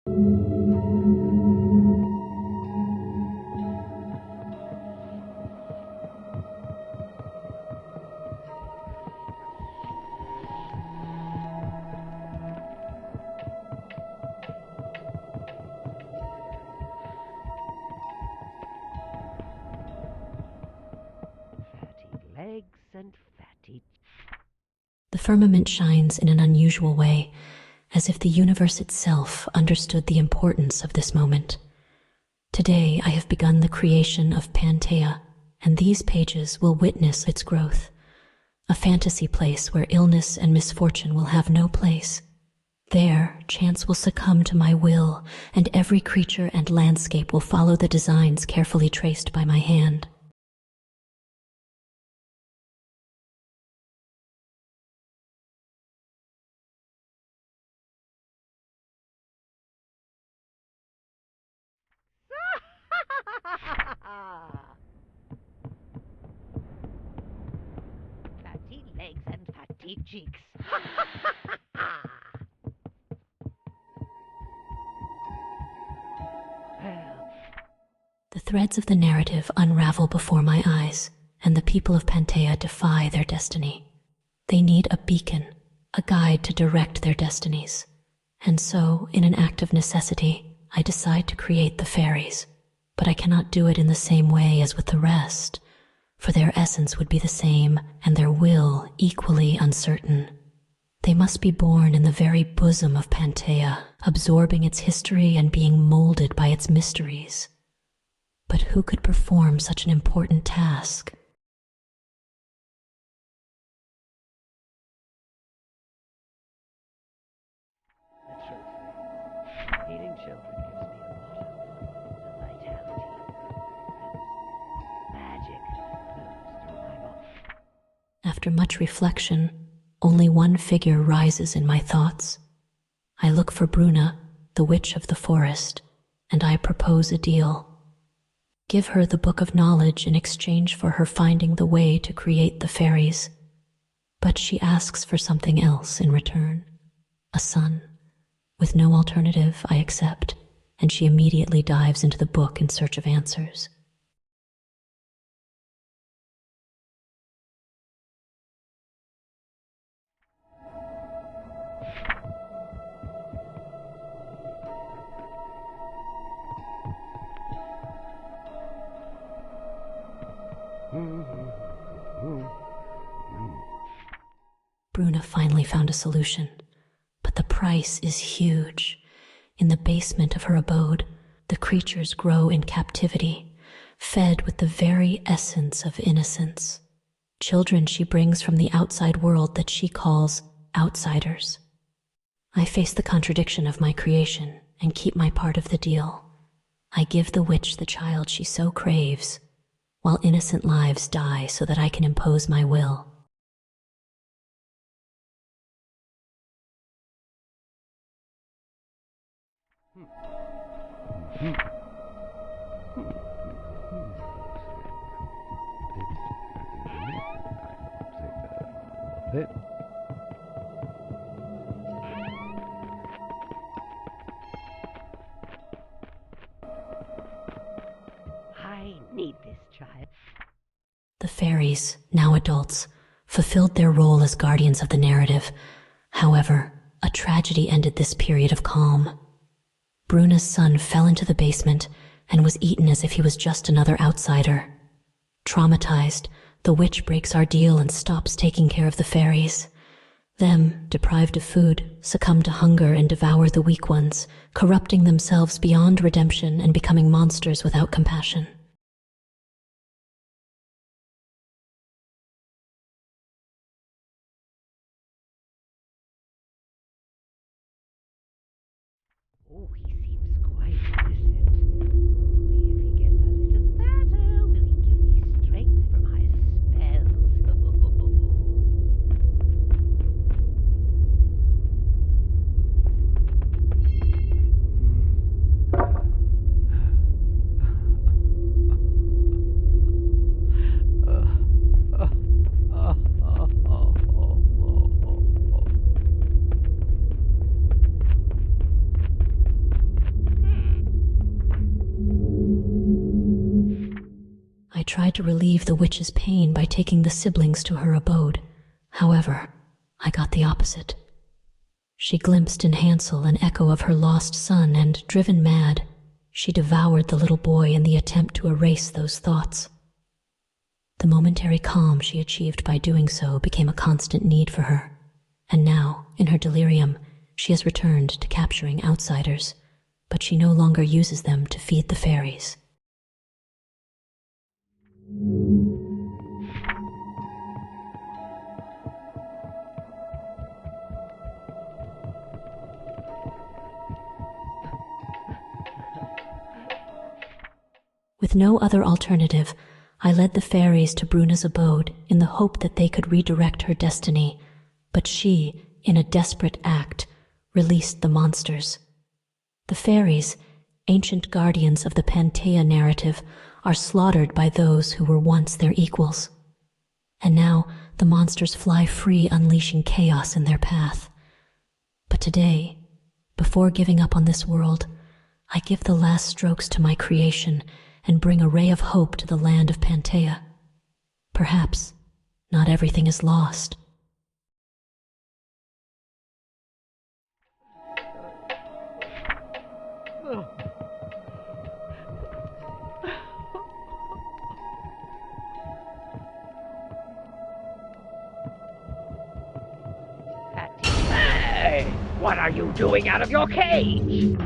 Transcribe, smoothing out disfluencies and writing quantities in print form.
Legs and fatty. The firmament shines in an unusual way, as if the universe itself understood the importance of this moment. Today I have begun the creation of Pantea, and these pages will witness its growth. A fantasy place where illness and misfortune will have no place. There, chance will succumb to my will, and every creature and landscape will follow the designs carefully traced by my hand. Fatty legs and fatty cheeks. The threads of the narrative unravel before my eyes, and the people of Pantea defy their destiny. They need a beacon, a guide to direct their destinies. And so, in an act of necessity, I decide to create the fairies. But I cannot do it in the same way as with the rest, for their essence would be the same and their will equally uncertain. They must be born in the very bosom of Pantea, absorbing its history and being molded by its mysteries. But who could perform such an important task? The truth. Healing children gives me a lot of vitality and magic flows through my body. After much reflection, only one figure rises in my thoughts. I look for Bruna, the witch of the forest, and I propose a deal. Give her the book of knowledge in exchange for her finding the way to create the fairies. But she asks for something else in return, a son. With no alternative, I accept, and she immediately dives into the book in search of answers. Bruna finally found a solution, but the price is huge. In the basement of her abode, the creatures grow in captivity, fed with the very essence of innocence. Children she brings from the outside world that she calls outsiders. I face the contradiction of my creation and keep my part of the deal. I give the witch the child she so craves, while innocent lives die so that I can impose my will. I need this child. The fairies, now adults, fulfilled their role as guardians of the narrative. However, a tragedy ended this period of calm. Bruna's son fell into the basement and was eaten as if he was just another outsider. Traumatized, the witch breaks our deal and stops taking care of the fairies. Them, deprived of food, succumb to hunger and devour the weak ones, corrupting themselves beyond redemption and becoming monsters without compassion. Oh, he seems quite innocent. Only if he gets a little fatter, will he give me strength for my spells. tried to relieve the witch's pain by taking the siblings to her abode. However, I got the opposite. She glimpsed in Hansel an echo of her lost son, and, driven mad, she devoured the little boy in the attempt to erase those thoughts. The momentary calm she achieved by doing so became a constant need for her, and now, in her delirium, she has returned to capturing outsiders, but she no longer uses them to feed the fairies. With no other alternative, I led the fairies to Bruna's abode in the hope that they could redirect her destiny, but she, in a desperate act, released the monsters. The fairies, ancient guardians of the Pantea narrative, are slaughtered by those who were once their equals. And now the monsters fly free, unleashing chaos in their path. But today, before giving up on this world, I give the last strokes to my creation and bring a ray of hope to the land of Pantea. Perhaps not everything is lost. Hey, what are you doing out of your cage?